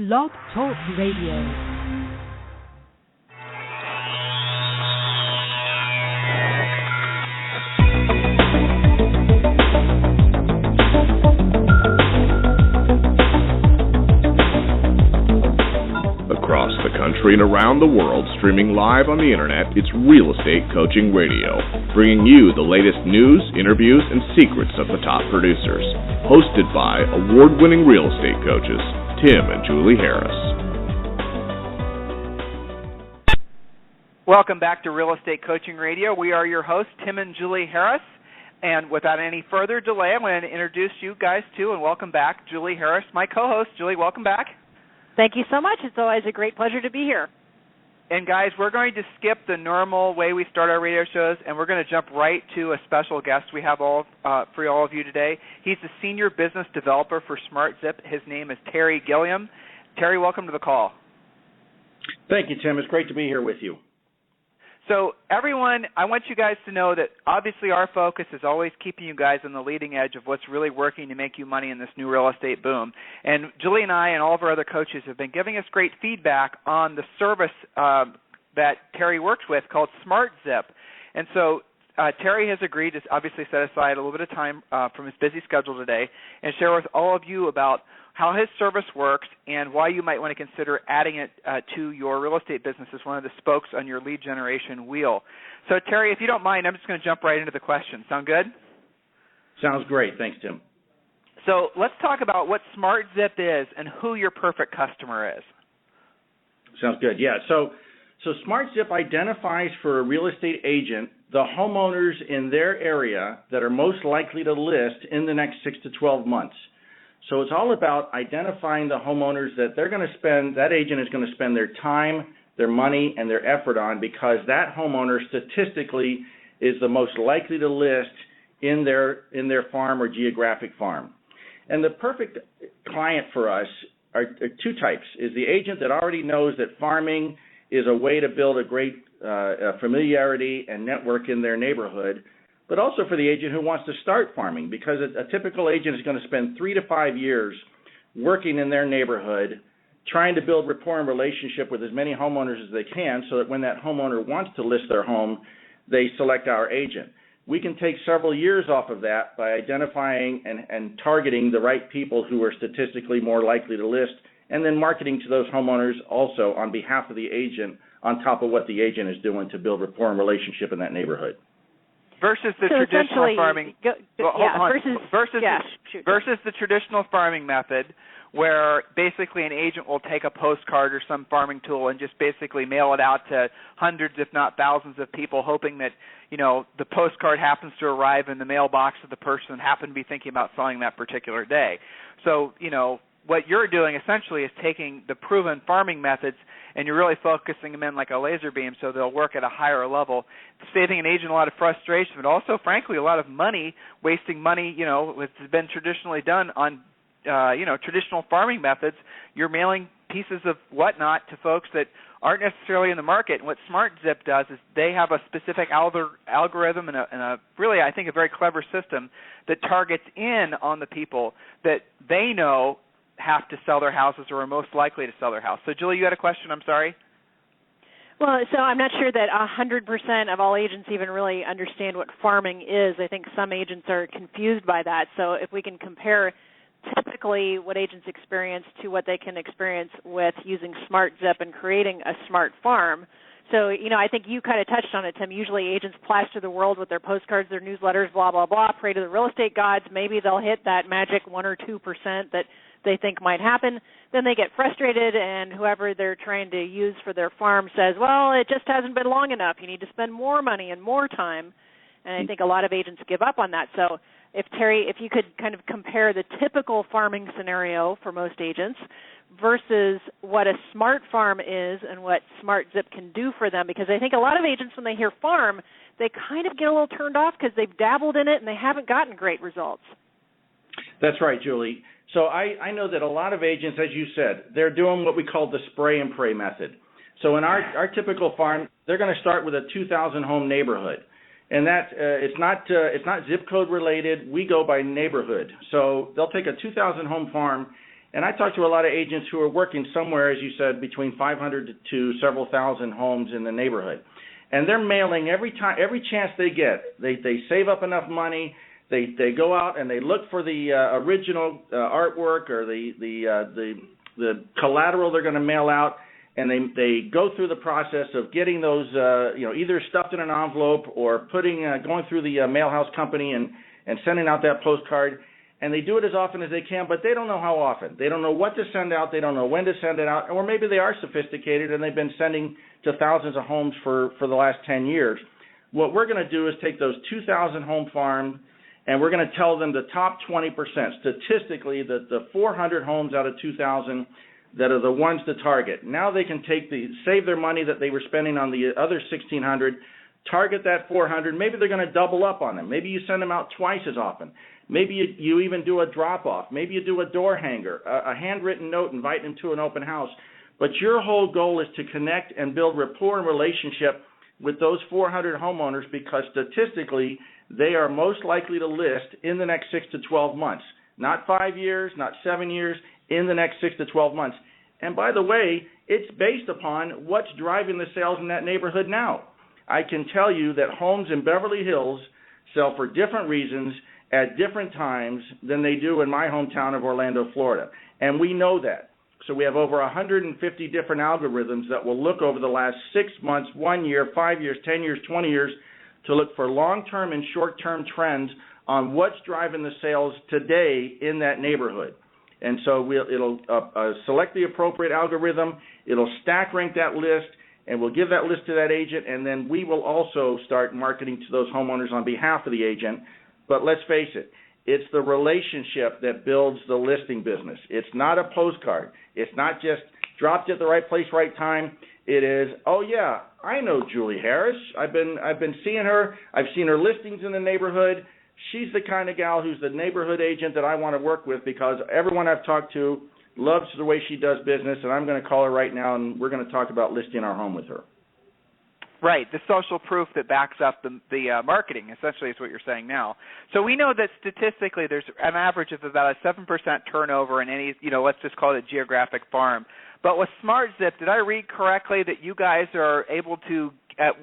Blog Talk Radio. Across the country and around the world, streaming live on the internet, it's Real Estate Coaching Radio, bringing you the latest news, interviews, and secrets of the top producers. Hosted by award-winning real estate coaches, Tim and Julie Harris. Welcome back to Real Estate Coaching Radio. We are your hosts, Tim and Julie Harris. And without any further delay, I'm going to introduce you guys to and welcome back Julie Harris, my co-host. Julie, welcome back. Thank you so much. It's always a great pleasure to be here. And, guys, we're going to skip the normal way we start our radio shows, and we're going to jump right to a special guest we have for all of you today. He's the Senior Business Developer for SmartZip. His name is Terry Gilliam. Terry, welcome to the call. Thank you, Tim. It's great to be here with you. So, everyone, I want you guys to know that obviously our focus is always keeping you guys on the leading edge of what's really working to make you money in this new real estate boom. And Julie and I and all of our other coaches have been giving us great feedback on the service that Terry works with called SmartZip. And so Terry has agreed to obviously set aside a little bit of time from his busy schedule today and share with all of you about how his service works and why you might want to consider adding it to your real estate business as one of the spokes on your lead generation wheel. So, Terry, if you don't mind, I'm just going to jump right into the question. Sound good? Sounds great. Thanks, Tim. So let's talk about what SmartZip is and who your perfect customer is. Sounds good. Yeah. So SmartZip identifies for a real estate agent the homeowners in their area that are most likely to list in the next 6 to 12 months. So it's all about identifying the homeowners that that agent is going to spend their time, their money, and their effort on, because that homeowner statistically is the most likely to list in their farm or geographic farm. And the perfect client for us are two types. Is the agent that already knows that farming is a way to build a great familiarity and network in their neighborhood, but also for the agent who wants to start farming, because a typical agent is going to spend 3 to 5 years working in their neighborhood, trying to build rapport and relationship with as many homeowners as they can, so that when that homeowner wants to list their home, they select our agent. We can take several years off of that by identifying and targeting the right people who are statistically more likely to list, and then marketing to those homeowners also on behalf of the agent, on top of what the agent is doing to build rapport and relationship in that neighborhood. Versus the traditional farming, versus the traditional farming method, where basically an agent will take a postcard or some farming tool and just basically mail it out to hundreds, if not thousands, of people, hoping that the postcard happens to arrive in the mailbox of the person who happened to be thinking about selling that particular day. So what you're doing essentially is taking the proven farming methods and you're really focusing them in like a laser beam so they'll work at a higher level, saving an agent a lot of frustration, but also, frankly, a lot of money, wasting money, which has been traditionally done on, traditional farming methods. You're mailing pieces of whatnot to folks that aren't necessarily in the market. And what SmartZip does is they have a specific algorithm and a really, I think, a very clever system that targets in on the people that they know have to sell their houses or are most likely to sell their house. So, Julie, you had a question? I'm sorry. Well, so I'm not sure that 100% of all agents even really understand what farming is. I think some agents are confused by that. So if we can compare typically what agents experience to what they can experience with using SmartZip and creating a smart farm. So, I think you kind of touched on it, Tim. Usually agents plaster the world with their postcards, their newsletters, blah, blah, blah, pray to the real estate gods. Maybe they'll hit that magic 1 or 2% that they think might happen. Then they get frustrated, and whoever they're trying to use for their farm says, well, it just hasn't been long enough. You need to spend more money and more time. And I think a lot of agents give up on that. So Terry, if you could kind of compare the typical farming scenario for most agents versus what a smart farm is and what SmartZip can do for them, because I think a lot of agents, when they hear farm, they kind of get a little turned off because they've dabbled in it and they haven't gotten great results. That's right, Julie. So I know that a lot of agents, as you said, they're doing what we call the spray and pray method. So in our typical farm, they're going to start with a 2,000 home neighborhood. And that it's not zip code related. We go by neighborhood. So they'll take a 2,000 home farm And I talk to a lot of agents who are working somewhere, as you said, between 500 to several thousand homes in the neighborhood. And they're mailing every chance they get. They save up enough money. They go out and they look for the original artwork or the collateral they're going to mail out, and they go through the process of getting those either stuffed in an envelope or going through the mail house company and sending out that postcard. And they do it as often as they can, but they don't know how often. They don't know what to send out. They don't know when to send it out. Or maybe they are sophisticated and they've been sending to thousands of homes for the last 10 years. What we're going to do is take those 2,000 home farms, and we're going to tell them the top 20%. Statistically, the 400 homes out of 2,000 that are the ones to target. Now they can save their money that they were spending on the other 1,600, target that 400. Maybe they're going to double up on them. Maybe you send them out twice as often. Maybe you even do a drop-off. Maybe you do a door hanger, a handwritten note inviting them to an open house. But your whole goal is to connect and build rapport and relationship with those 400 homeowners, because statistically they are most likely to list in the next 6 to 12 months. Not 5 years, not 7 years, in the next 6 to 12 months. And by the way, it's based upon what's driving the sales in that neighborhood now. I can tell you that homes in Beverly Hills sell for different reasons at different times than they do in my hometown of Orlando, Florida. And we know that. So we have over 150 different algorithms that will look over the last 6 months, 1 year, 5 years, 10 years, 20 years to look for long-term and short-term trends on what's driving the sales today in that neighborhood. And so it'll select the appropriate algorithm, it'll stack rank that list, and we'll give that list to that agent, and then we will also start marketing to those homeowners on behalf of the agent. But let's face it, it's the relationship that builds the listing business. It's not a postcard. It's not just dropped at the right place, right time. It is, oh yeah, I know Julie Harris. I've been seeing her. I've seen her listings in the neighborhood. She's the kind of gal who's the neighborhood agent that I want to work with, because everyone I've talked to loves the way she does business, and I'm going to call her right now, and we're going to talk about listing our home with her. Right, the social proof that backs up the marketing, essentially, is what you're saying now. So we know that statistically there's an average of about a 7% turnover in any, let's just call it a geographic farm. But with SmartZip, did I read correctly that you guys are able to,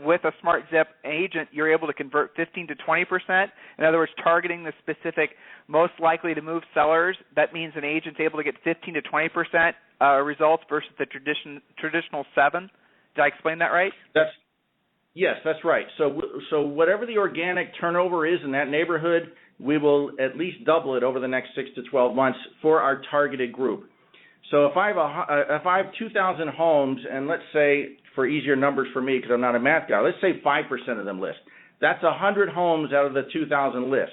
with a SmartZip agent, you're able to convert 15 to 20%? In other words, targeting the specific most likely to move sellers. That means an agent's able to get 15 to 20% results versus the traditional 7. Did I explain that right? Yes, that's right. So whatever the organic turnover is in that neighborhood, we will at least double it over the next 6 to 12 months for our targeted group. So if I have 2,000 homes, and let's say, for easier numbers for me because I'm not a math guy, let's say 5% of them list. That's 100 homes out of the 2,000 list.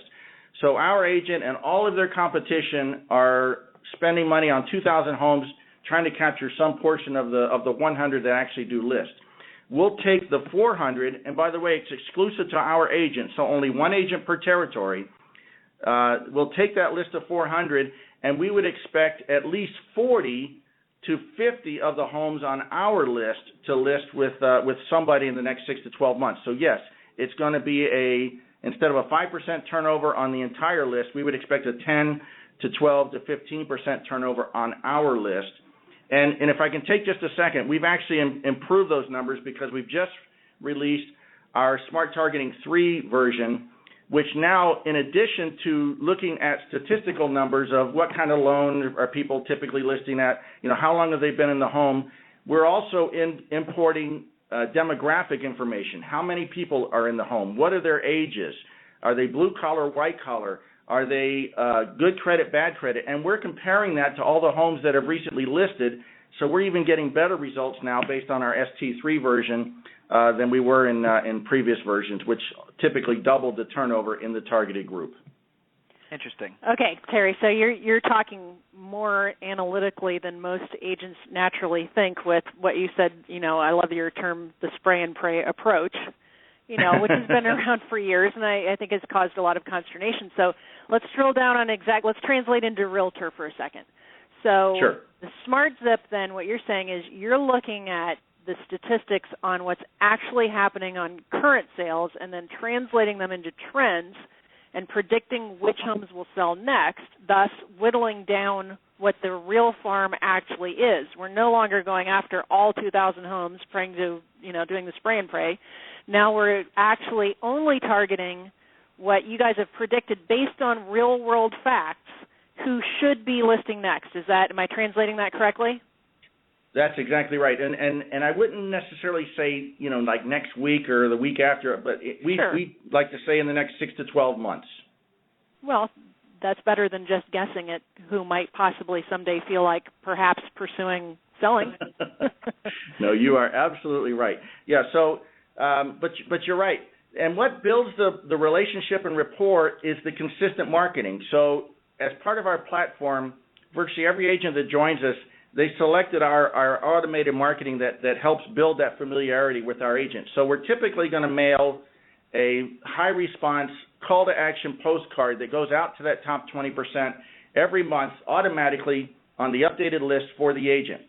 So our agent and all of their competition are spending money on 2,000 homes, trying to capture some portion of the 100 that actually do list. We'll take the 400, and by the way, it's exclusive to our agent, so only one agent per territory. We'll take that list of 400, and we would expect at least 40 to 50 of the homes on our list to list with somebody in the next 6 to 12 months. So yes, it's going to be instead of a 5% turnover on the entire list, we would expect a 10 to 12 to 15% turnover on our list. And if I can take just a second, we've actually improved those numbers because we've just released our Smart Targeting 3 version, which now, in addition to looking at statistical numbers of what kind of loan are people typically listing at, how long have they been in the home, we're also importing demographic information. How many people are in the home? What are their ages? Are they blue collar, white collar? Are they good credit, bad credit? And we're comparing that to all the homes that have recently listed, so we're even getting better results now based on our ST3 version than we were in previous versions, which typically doubled the turnover in the targeted group. Interesting. Okay, Terry, so you're talking more analytically than most agents naturally think with what you said. I love your term, the spray and pray approach, which has been around for years, and I think has caused a lot of consternation. So let's drill down on let's translate into realtor for a second. So sure. The SmartZip, then, what you're saying is you're looking at the statistics on what's actually happening on current sales and then translating them into trends and predicting which homes will sell next, thus whittling down what the real farm actually is. We're no longer going after all 2,000 homes, praying to, doing the spray and pray. Now we're actually only targeting what you guys have predicted based on real-world facts who should be listing next. Am I translating that correctly? That's exactly right. And I wouldn't necessarily say, like next week or the week after, but we like to say in the next 6 to 12 months. Well, that's better than just guessing at who might possibly someday feel like perhaps pursuing selling. No, you are absolutely right. Yeah, so, but you're right. And what builds the relationship and rapport is the consistent marketing. So as part of our platform, virtually every agent that joins us, they selected our automated marketing that helps build that familiarity with our agent. So we're typically going to mail a high-response call-to-action postcard that goes out to that top 20% every month automatically on the updated list for the agent.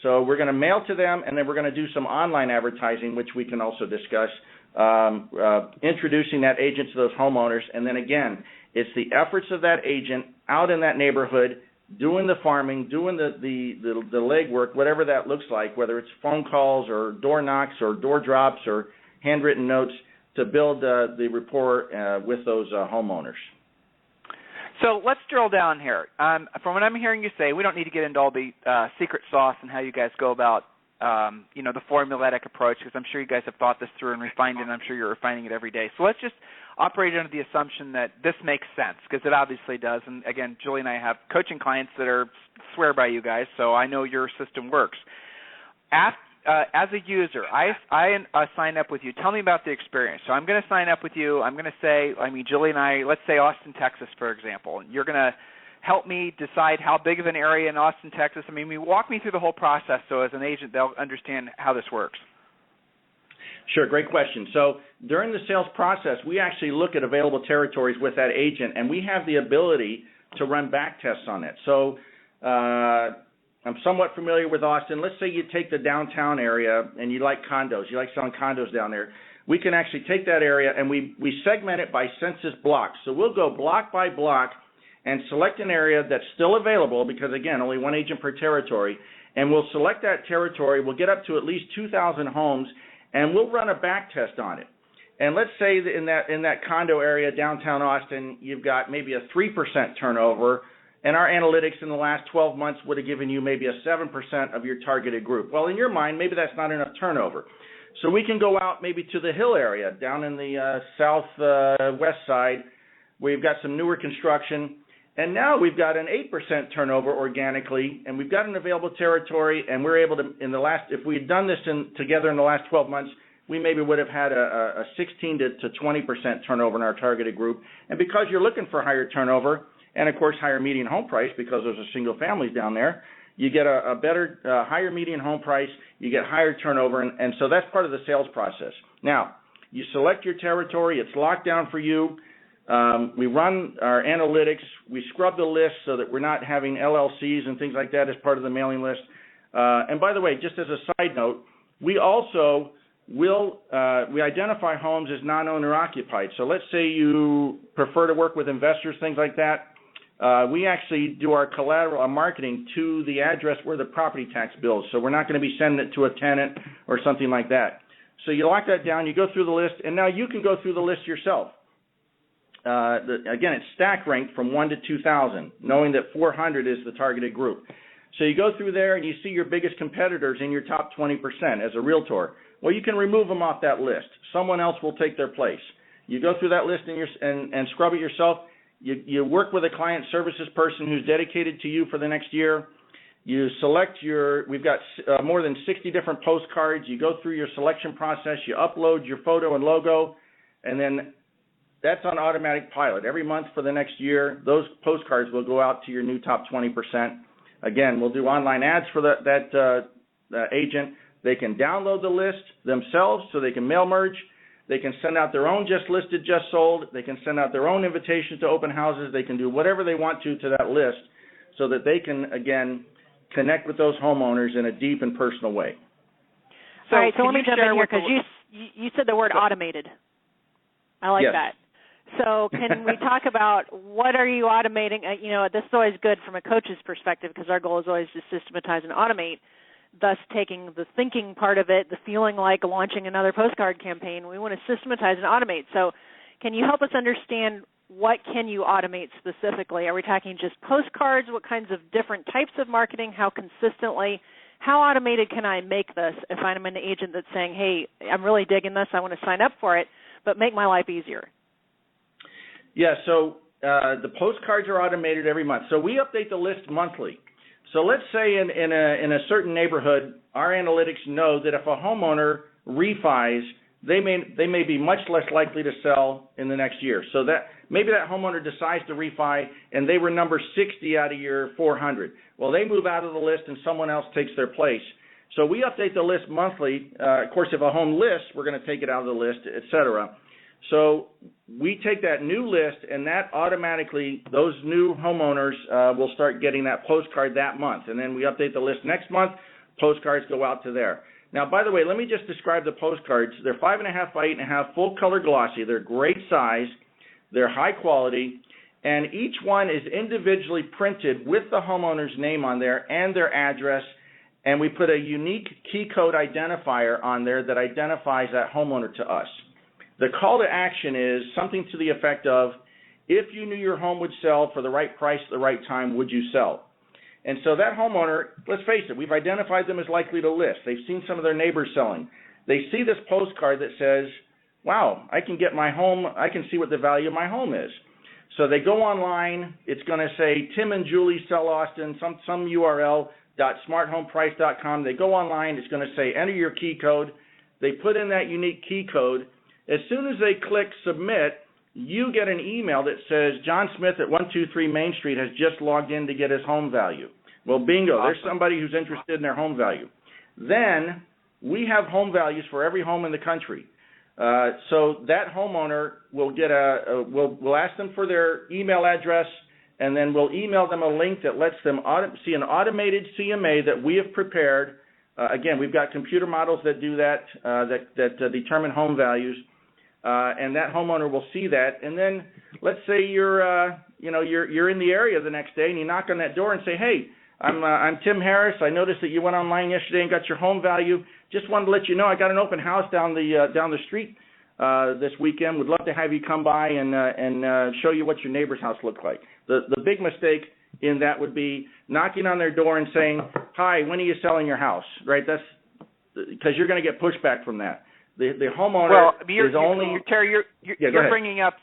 So we're going to mail to them, and then we're going to do some online advertising, which we can also discuss, introducing that agent to those homeowners. And then, again, it's the efforts of that agent out in that neighborhood doing the farming, doing the legwork, whatever that looks like, whether it's phone calls or door knocks or door drops or handwritten notes, to build the rapport with those homeowners. So let's drill down here. From what I'm hearing you say, we don't need to get into all the secret sauce and how you guys go about, the formulaic approach, because I'm sure you guys have thought this through and refined it, and I'm sure you're refining it every day. So let's just operate under the assumption that this makes sense, because it obviously does. And, again, Julie and I have coaching clients that swear by you guys, so I know your system works. As a user, I sign up with you. Tell me about the experience. So I'm going to sign up with you. I'm going to say, Julie and I, let's say Austin, Texas, for example. You're going to help me decide how big of an area in Austin, Texas. Walk me through the whole process so as an agent they'll understand how this works. Sure, great question. So during the sales process, we actually look at available territories with that agent, and we have the ability to run back tests on it. So I'm somewhat familiar with Austin. Let's say you take the downtown area and you like condos. You like selling condos down there. We can actually take that area and we segment it by census blocks. So we'll go block by block and select an area that's still available because, again, only one agent per territory. And we'll select that territory. We'll get up to at least 2,000 homes, and we'll run a back test on it. And let's say that in that condo area, downtown Austin, you've got maybe a 3% turnover, and our analytics in the last 12 months would have given you maybe a 7% of your targeted group. Well, in your mind, maybe that's not enough turnover. So we can go out maybe to the Hill area, down in the southwest side, where you've got some newer construction. And now we've got an 8% turnover organically, and we've got an available territory, and we're able to, if we had done this together in the last 12 months, we maybe would have had a 16 to 20% turnover in our targeted group. And because you're looking for higher turnover, and of course higher median home price because those are single families down there, you get a better, higher median home price, you get higher turnover, and so that's part of the sales process. Now, you select your territory, it's locked down for you. We run our analytics. We scrub the list so that we're not having LLCs and things like that as part of the mailing list. And by the way, just as a side note, we also will we identify homes as non-owner occupied. So let's say you prefer to work with investors, things like that. We actually do our collateral, our marketing to the address where the property tax bill is. So we're not going to be sending it to a tenant or something like that. So you lock that down, you go through the list, and now you can go through the list yourself. Again, it's stack ranked from 1 to 2,000, knowing that 400 is the targeted group. So you go through there and you see your biggest competitors in your top 20% as a realtor. Well, you can remove them off that list. Someone else will take their place. You go through that list and scrub it yourself. You work with a client services person who's dedicated to you for the next year. You select we've got more than 60 different postcards. You go through your selection process. You upload your photo and logo, and then that's on automatic pilot. Every month for the next year, those postcards will go out to your new top 20%. Again, we'll do online ads for that agent. They can download the list themselves so they can mail merge. They can send out their own just listed, just sold. They can send out their own invitations to open houses. They can do whatever they want to that list so that they can, again, connect with those homeowners in a deep and personal way. All right, so let me jump in here because you said the word automated. I like that. So can we talk about what are you automating? This is always good from a coach's perspective because our goal is always to systematize and automate, thus taking the thinking part of it, the feeling like launching another postcard campaign. We want to systematize and automate. So can you help us understand what can you automate specifically? Are we talking just postcards? What kinds of different types of marketing? How consistently? How automated can I make this if I'm an agent that's saying, hey, I'm really digging this, I want to sign up for it, but make my life easier? Yeah, so the postcards are automated every month. So we update the list monthly. So let's say in a certain neighborhood, our analytics know that if a homeowner refis, they may be much less likely to sell in the next year. So that maybe that homeowner decides to refi and they were number 60 out of your 400. Well, they move out of the list and someone else takes their place. So we update the list monthly. Of course, if a home lists, we're going to take it out of the list, et cetera. So we take that new list, and that automatically, those new homeowners will start getting that postcard that month. And then we update the list next month, postcards go out to there. Now, by the way, let me just describe the postcards. They're 5.5 by 8.5, full color glossy. They're great size. They're high quality. And each one is individually printed with the homeowner's name on there and their address. And we put a unique key code identifier on there that identifies that homeowner to us. The call to action is something to the effect of, if you knew your home would sell for the right price at the right time, would you sell? And so that homeowner, let's face it, we've identified them as likely to list. They've seen some of their neighbors selling. They see this postcard that says, wow, I can get my home, I can see what the value of my home is. So they go online, it's going to say Tim and Julie sell Austin, some URL, .smarthomeprice.com. They go online, it's going to say enter your key code. They put in that unique key code. As soon as they click submit, you get an email that says John Smith at 123 Main Street has just logged in to get his home value. Well, bingo, there's somebody who's interested in their home value. Then we have home values for every home in the country. So that homeowner will get we'll ask them for their email address, and then we'll email them a link that lets them see an automated CMA that we have prepared. Again, we've got computer models that do that, that determine home values. And that homeowner will see that, and then let's say you're in the area the next day, and you knock on that door and say, "Hey, I'm Tim Harris. I noticed that you went online yesterday and got your home value. Just wanted to let you know I got an open house down the street this weekend. Would love to have you come by and show you what your neighbor's house looked like." The big mistake in that would be knocking on their door and saying, "Hi, when are you selling your house?" Right? That's because you're going to get pushback from that. The homeowner is only. Terry, you're bringing up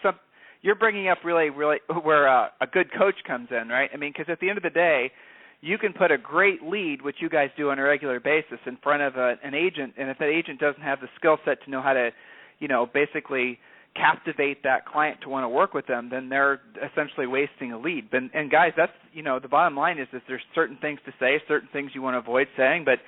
really where a good coach comes in, right? I mean, because at the end of the day, you can put a great lead, which you guys do on a regular basis, in front of an agent, and if that agent doesn't have the skill set to know how to, basically captivate that client to want to work with them, then they're essentially wasting a lead. And guys, that's the bottom line is that there's certain things to say, certain things you want to avoid saying, but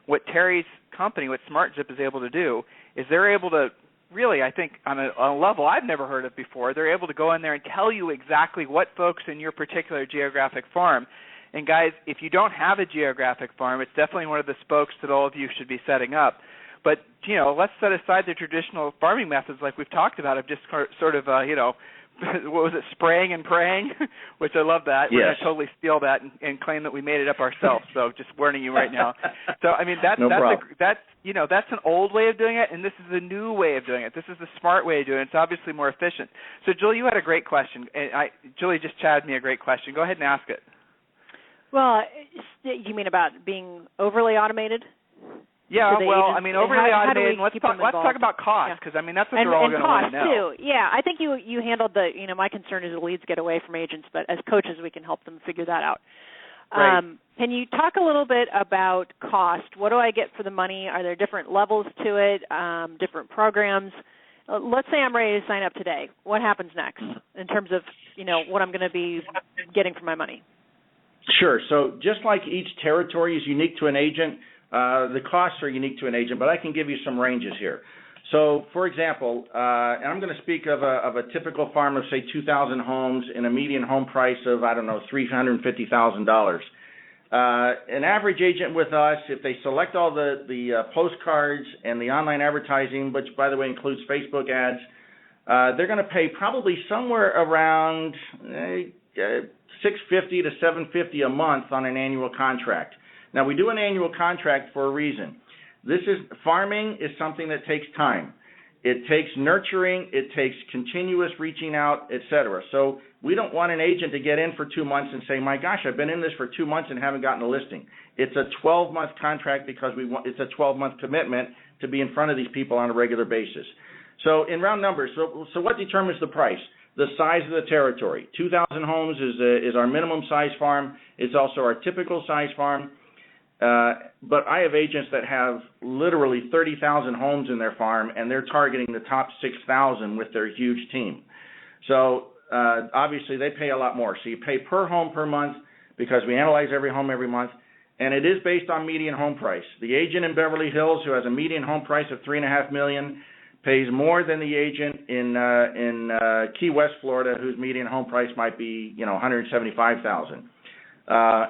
what Terry's company, what SmartZip is able to do, is they're able to really, I think, on a level I've never heard of before, they're able to go in there and tell you exactly what folks in your particular geographic farm. And guys, if you don't have a geographic farm, it's definitely one of the spokes that all of you should be setting up. But, let's set aside the traditional farming methods like we've talked about of just sort of, what was it, spraying and praying, which I love that. We're going to totally steal that and claim that we made it up ourselves. So just warning you right now. So I mean that's an old way of doing it, and this is a new way of doing it. This is the smart way of doing it. It's obviously more efficient. So Julie, you had a great question. Julie just chatted me a great question. Go ahead and ask it. Well, you mean about being overly automated? Yeah, well, I mean, overly automated. Let's talk about cost, because I mean that's what they're all going to want to know. And cost too. Yeah, I think you handled the. My concern is the leads get away from agents, but as coaches, we can help them figure that out. Right. Can you talk a little bit about cost? What do I get for the money? Are there different levels to it? Different programs? Let's say I'm ready to sign up today. What happens next in terms of what I'm going to be getting for my money? Sure. So just like each territory is unique to an agent. The costs are unique to an agent, but I can give you some ranges here. So, for example, and I'm going to speak of a typical farm of, say, 2,000 homes and a median home price of, $350,000. An average agent with us, if they select all the postcards and the online advertising, which, by the way, includes Facebook ads, they're going to pay probably somewhere around $650 to $750 a month on an annual contract. Now, we do an annual contract for a reason. Farming is something that takes time. It takes nurturing, it takes continuous reaching out, etc. So we don't want an agent to get in for 2 months and say, my gosh, I've been in this for 2 months and haven't gotten a listing. It's a 12-month contract because it's a 12-month commitment to be in front of these people on a regular basis. So in round numbers, so what determines the price? The size of the territory. 2,000 homes is our minimum size farm. It's also our typical size farm. But I have agents that have literally 30,000 homes in their farm, and they're targeting the top 6,000 with their huge team. So obviously they pay a lot more. So you pay per home per month because we analyze every home every month, and it is based on median home price. The agent in Beverly Hills who has a median home price of $3.5 million pays more than the agent in Key West, Florida, whose median home price might be $175,000.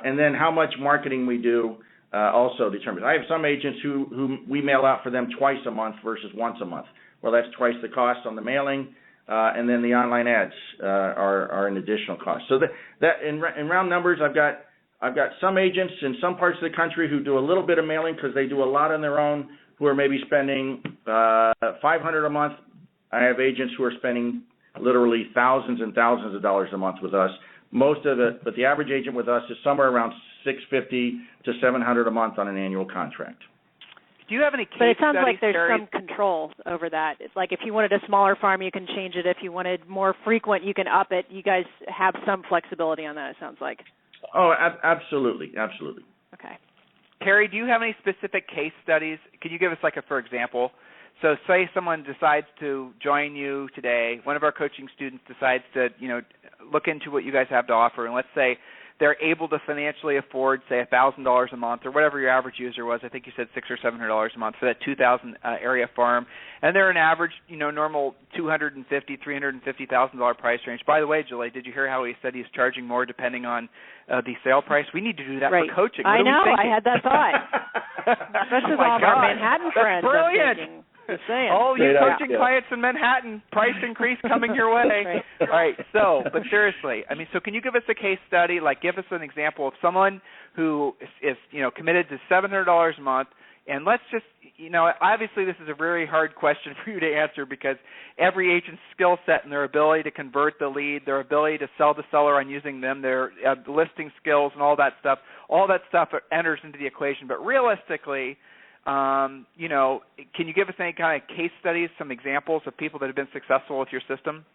And then how much marketing we do also determines. I have some agents who we mail out for them twice a month versus once a month. Well, that's twice the cost on the mailing, and then the online ads are an additional cost. So that in round numbers, I've got some agents in some parts of the country who do a little bit of mailing because they do a lot on their own, who are maybe spending $500 a month. I have agents who are spending literally thousands and thousands of dollars a month with us. Most of it, but the average agent with us is somewhere around $650 to $700 a month on an annual contract. Do you have any case But it sounds studies, like there's Terry? some control over that. It's like if you wanted a smaller farm, you can change it. If you wanted more frequent, you can up it. You guys have some flexibility on that, it sounds like. Oh, absolutely, absolutely. Okay. Terry, do you have any specific case studies? Can you give us for example? So say someone decides to join you today, one of our coaching students decides to, look into what you guys have to offer, and let's say they're able to financially afford, say, $1,000 a month or whatever your average user was. I think you said $600 or $700 a month for that 2,000 area farm, and they're an average, normal $250,000, $350,000 price range. By the way, Julie, did you hear how he said he's charging more depending on the sale price? We need to do that right. for coaching. I know. I had that thought. Especially with all of our Manhattan friends. That's brilliant. Just saying. Oh, you coaching clients in Manhattan, price increase coming your way. Right. All right, but seriously, so can you give us a case study, give us an example of someone who is committed to $700 a month, and let's just, obviously this is a very hard question for you to answer because every agent's skill set and their ability to convert the lead, their ability to sell the seller on using them, their listing skills and all that stuff enters into the equation. But realistically, can you give us any kind of case studies, some examples of people that have been successful with your system?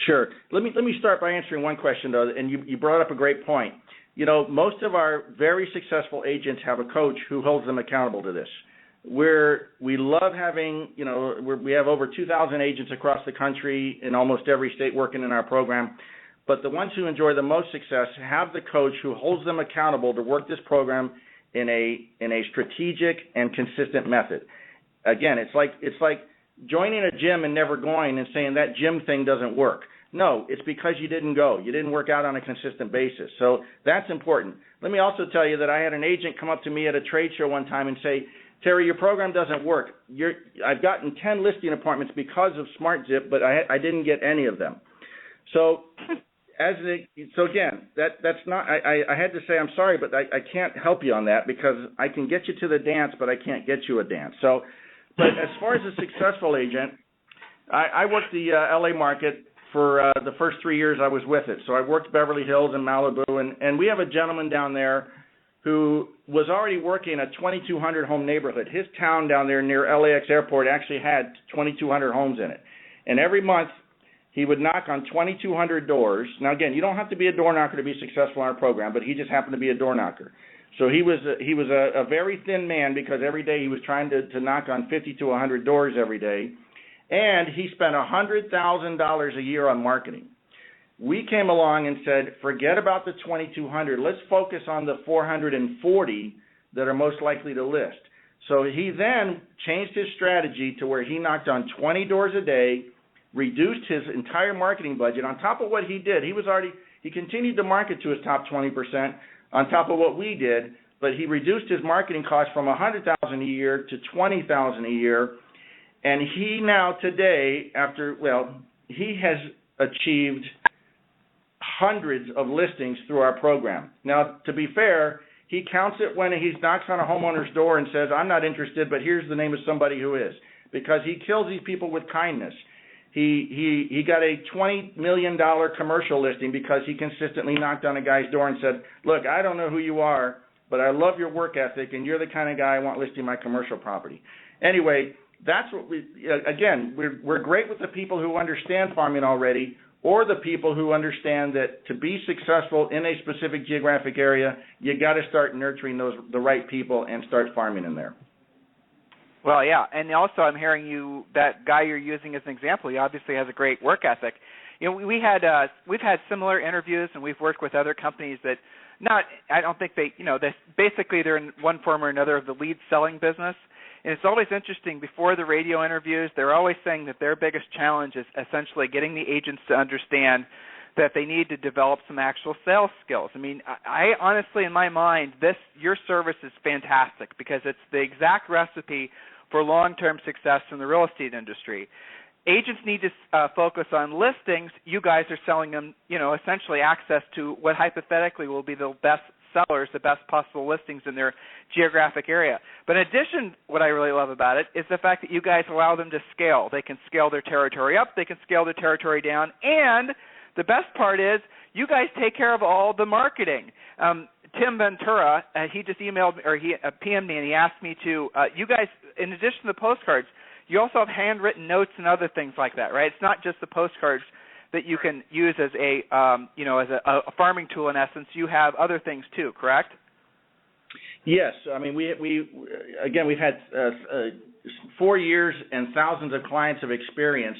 Sure. Let me start by answering one question, though, and you brought up a great point. Most of our very successful agents have a coach who holds them accountable to this. We love having, we have over 2,000 agents across the country in almost every state working in our program, but the ones who enjoy the most success have the coach who holds them accountable to work this program in a strategic and consistent method. Again, it's like joining a gym and never going and saying that gym thing doesn't work. No, it's because you didn't go. You didn't work out on a consistent basis. So that's important. Let me also tell you that I had an agent come up to me at a trade show one time and say, Terry, your program doesn't work. I've gotten 10 listing appointments because of SmartZip, but I didn't get any of them. So again, that's not. I had to say I'm sorry, but I can't help you on that because I can get you to the dance, but I can't get you a dance. So, but as far as a successful agent, I worked the LA market for the first 3 years I was with it. So I worked Beverly Hills and Malibu, and we have a gentleman down there who was already working a 2,200 home neighborhood. His town down there near LAX Airport actually had 2,200 homes in it, and every month he would knock on 2,200 doors. Now, again, you don't have to be a door knocker to be successful in our program, but he just happened to be a door knocker. So he was a very thin man because every day he was trying to knock on 50 to 100 doors every day, and he spent $100,000 a year on marketing. We came along and said, forget about the 2,200. Let's focus on the 440 that are most likely to list. So he then changed his strategy to where he knocked on 20 doors a day, reduced his entire marketing budget. On top of what he did, he continued to market to his top 20% on top of what we did, but he reduced his marketing costs from $100,000 a year to $20,000 a year. And he now today, he has achieved hundreds of listings through our program. Now, to be fair, he counts it when he knocks on a homeowner's door and says, I'm not interested, but here's the name of somebody who is, because he kills these people with kindness. He got a $20 million commercial listing because he consistently knocked on a guy's door and said, look, I don't know who you are, but I love your work ethic, and you're the kind of guy I want listing my commercial property. Anyway, that's what we're great with the people who understand farming already, or the people who understand that to be successful in a specific geographic area, you got to start nurturing the right people and start farming in there. Well, yeah, and also I'm hearing that guy you're using as an example, he obviously has a great work ethic. We've had similar interviews, and we've worked with other companies that I don't think basically they're in one form or another of the lead selling business. And it's always interesting, before the radio interviews, they're always saying that their biggest challenge is essentially getting the agents to understand that they need to develop some actual sales skills. I mean, I honestly, in my mind, your service is fantastic because it's the exact recipe for long-term success in the real estate industry. Agents need to focus on listings. You guys are selling them, essentially access to what hypothetically will be the best sellers, the best possible listings in their geographic area. But in addition, what I really love about it is the fact that you guys allow them to scale. They can scale their territory up, they can scale their territory down, and the best part is you guys take care of all the marketing. Tim Ventura, he just emailed me, or he PM'd me, and he asked me to, you guys, in addition to the postcards, you also have handwritten notes and other things like that, right? It's not just the postcards that you can use as a farming tool in essence. You have other things too, correct? Yes. I mean, we've had 4 years and thousands of clients of experience,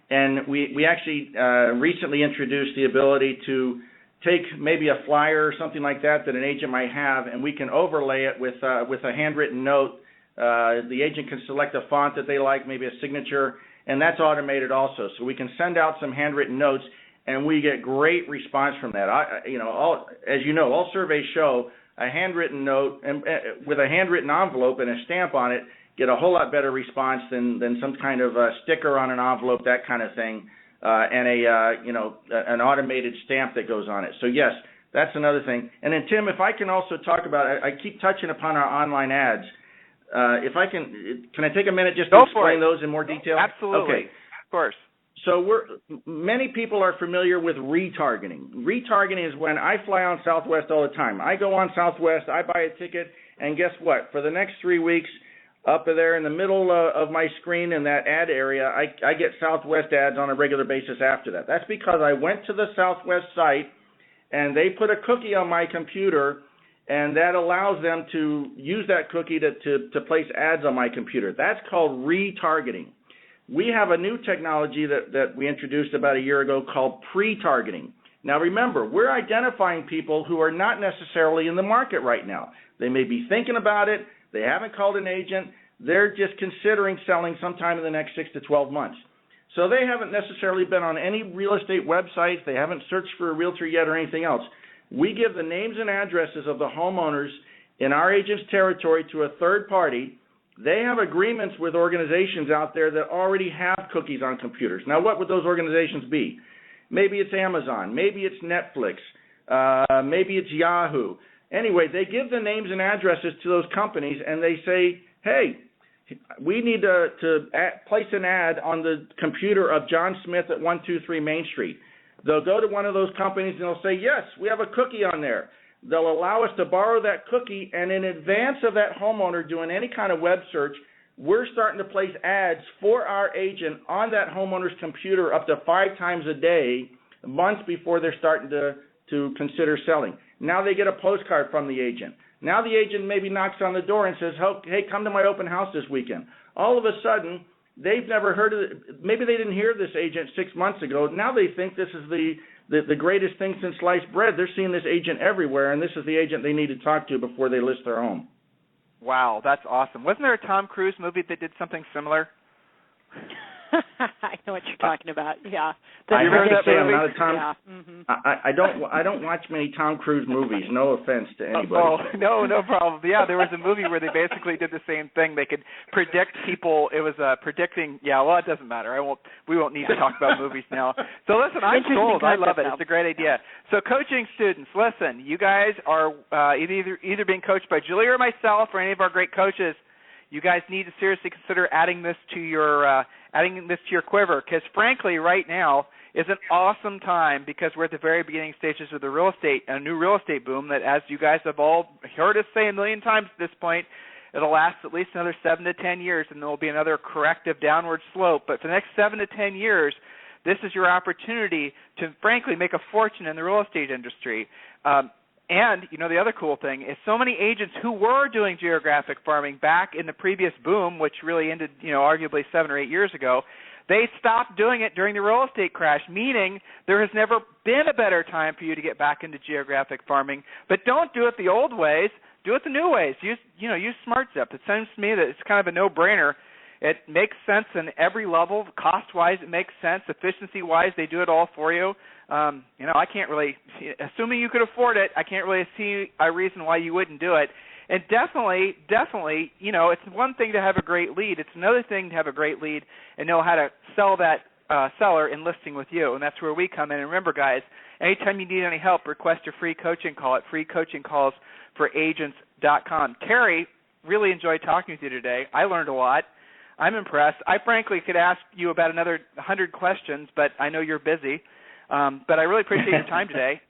and we actually recently introduced the ability to take maybe a flyer or something like that an agent might have, and we can overlay it with a handwritten note. The agent can select a font that they like, maybe a signature, and that's automated also. So we can send out some handwritten notes, and we get great response from that. All surveys show a handwritten note and with a handwritten envelope and a stamp on it get a whole lot better response than some kind of a sticker on an envelope, that kind of thing, and an automated stamp that goes on it. So yes, that's another thing. And then Tim, if I can also talk about, I keep touching upon our online ads. If I can I take a minute just to explain those in more detail? Absolutely. Okay. Of course. So many people are familiar with retargeting. Retargeting is when I fly on Southwest all the time. I go on Southwest, I buy a ticket, and guess what? For the next 3 weeks, up there in the middle of my screen in that ad area, I get Southwest ads on a regular basis after that. That's because I went to the Southwest site, and they put a cookie on my computer, and that allows them to use that cookie to place ads on my computer. That's called retargeting. We have a new technology that we introduced about a year ago called pre-targeting. Now remember, we're identifying people who are not necessarily in the market right now. They may be thinking about it, they haven't called an agent, they're just considering selling sometime in the next 6 to 12 months. So they haven't necessarily been on any real estate websites, they haven't searched for a realtor yet or anything else. We give the names and addresses of the homeowners in our agent's territory to a third party. They have agreements with organizations out there that already have cookies on computers. Now, what would those organizations be? Maybe it's Amazon. Maybe it's Netflix. Maybe it's Yahoo. Anyway, they give the names and addresses to those companies, and they say, hey, we need to place an ad on the computer of John Smith at 123 Main Street. They'll go to one of those companies and they'll say, yes, we have a cookie on there. They'll allow us to borrow that cookie, and in advance of that homeowner doing any kind of web search, we're starting to place ads for our agent on that homeowner's computer up to 5 times a day, months before they're starting to consider selling. Now they get a postcard from the agent. Now the agent maybe knocks on the door and says, hey, come to my open house this weekend. All of a sudden, they've never heard of it. Maybe they didn't hear this agent 6 months ago. Now they think this is the greatest thing since sliced bread. They're seeing this agent everywhere, and this is the agent they need to talk to before they list their home. Wow, that's awesome. Wasn't there a Tom Cruise movie that did something similar? I know what you're talking about. Yeah. I have to say, I'm not a Tom. Yeah. Mm-hmm. I don't watch many Tom Cruise movies. No offense to anybody. Oh, no problem. Yeah, there was a movie where they basically did the same thing. They could predict people. It was predicting. Yeah, well, it doesn't matter. We won't need to talk about movies now. So listen, I'm sold. I love it. It's a great idea. So coaching students, listen. You guys are either being coached by Julie or myself or any of our great coaches. You guys need to seriously consider adding this to your quiver, because frankly, right now is an awesome time because we're at the very beginning stages of a new real estate boom that, as you guys have all heard us say a million times at this point, it'll last at least another 7 to 10 years, and there will be another corrective downward slope. But for the next 7 to 10 years, this is your opportunity to, frankly, make a fortune in the real estate industry. And, the other cool thing is so many agents who were doing geographic farming back in the previous boom, which really ended, arguably 7 or 8 years ago, they stopped doing it during the real estate crash, meaning there has never been a better time for you to get back into geographic farming. But don't do it the old ways. Do it the new ways. Use SmartZip. It seems to me that it's kind of a no-brainer. It makes sense in every level. Cost-wise, it makes sense. Efficiency-wise, they do it all for you. I can't really, assuming you could afford it, I can't really see a reason why you wouldn't do it. And definitely, it's one thing to have a great lead. It's another thing to have a great lead and know how to sell that seller in listing with you. And that's where we come in. And remember, guys, anytime you need any help, request a free coaching call at freecoachingcallsforagents.com. Terry, really enjoyed talking with you today. I learned a lot. I'm impressed. I frankly could ask you about another 100 questions, but I know you're busy. But I really appreciate your time today.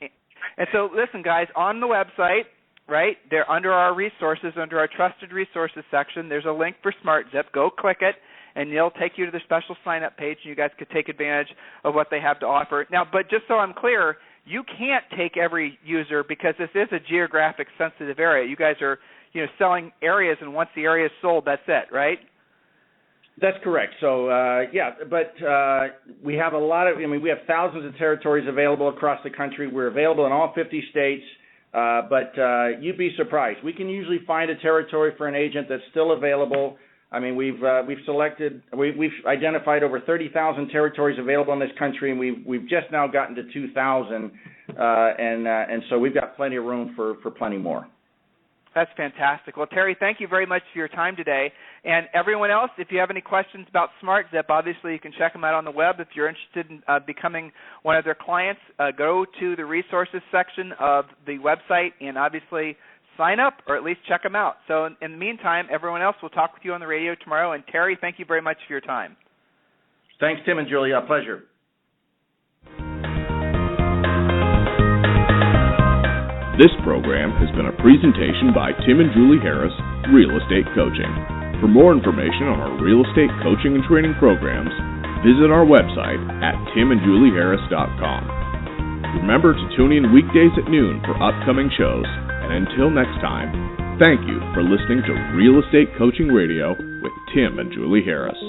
And so, listen, guys, on the website, right, there under our resources, under our trusted resources section, there's a link for SmartZip. Go click it, and it'll take you to the special sign-up page, and you guys could take advantage of what they have to offer. Now, but just so I'm clear, you can't take every user because this is a geographic sensitive area. You guys are, selling areas, and once the area is sold, that's it, right? That's correct. So, but we have we have thousands of territories available across the country. We're available in all 50 states, but you'd be surprised. We can usually find a territory for an agent that's still available. I mean, we've identified over 30,000 territories available in this country, and we've just now gotten to 2,000, and so we've got plenty of room for plenty more. That's fantastic. Well, Terry, thank you very much for your time today. And everyone else, if you have any questions about SmartZip, obviously you can check them out on the web. If you're interested in becoming one of their clients, go to the resources section of the website and obviously sign up or at least check them out. So in the meantime, everyone else, will talk with you on the radio tomorrow. And Terry, thank you very much for your time. Thanks, Tim and Julie. A pleasure. This program has been a presentation by Tim and Julie Harris, Real Estate Coaching. For more information on our real estate coaching and training programs, visit our website at timandjulieharris.com. Remember to tune in weekdays at noon for upcoming shows. And until next time, thank you for listening to Real Estate Coaching Radio with Tim and Julie Harris.